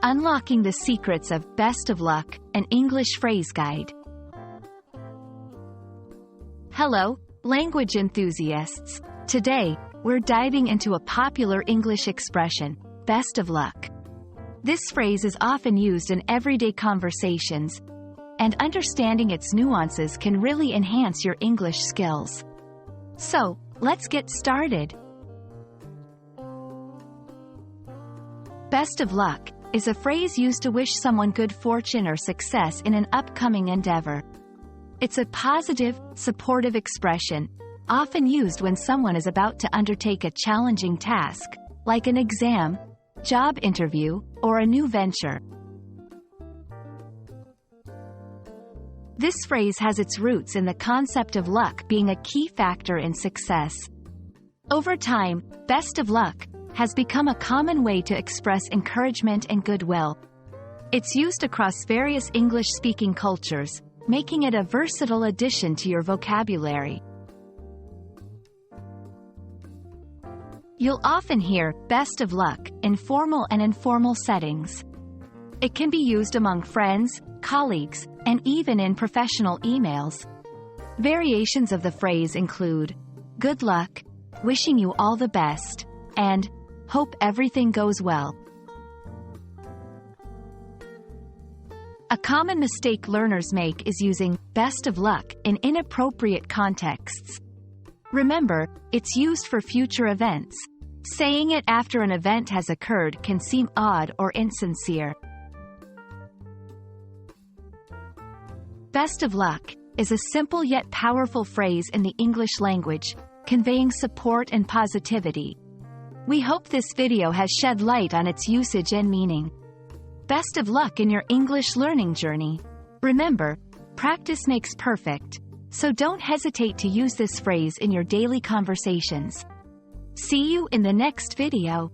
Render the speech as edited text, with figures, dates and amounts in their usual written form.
Unlocking the Secrets of Best of Luck, an English Phrase Guide. Hello, language enthusiasts. Today, we're diving into a popular English expression, best of luck. This phrase is often used in everyday conversations, and understanding its nuances can really enhance your English skills. So, let's get started. Best of luck is a phrase used to wish someone good fortune or success in an upcoming endeavor. It's a positive, supportive expression, often used when someone is about to undertake a challenging task, like an exam, job interview, or a new venture. This phrase has its roots in the concept of luck being a key factor in success. Over time, best of luck has become a common way to express encouragement and goodwill. It's used across various English-speaking cultures, making it a versatile addition to your vocabulary. You'll often hear best of luck in formal and informal settings. It can be used among friends, colleagues, and even in professional emails. Variations of the phrase include good luck, wishing you all the best, and hope everything goes well. A common mistake learners make is using best of luck in inappropriate contexts. Remember, it's used for future events. Saying it after an event has occurred can seem odd or insincere. Best of luck is a simple yet powerful phrase in the English language, conveying support and positivity. We hope this video has shed light on its usage and meaning. Best of luck in your English learning journey. Remember, practice makes perfect, so don't hesitate to use this phrase in your daily conversations. See you in the next video.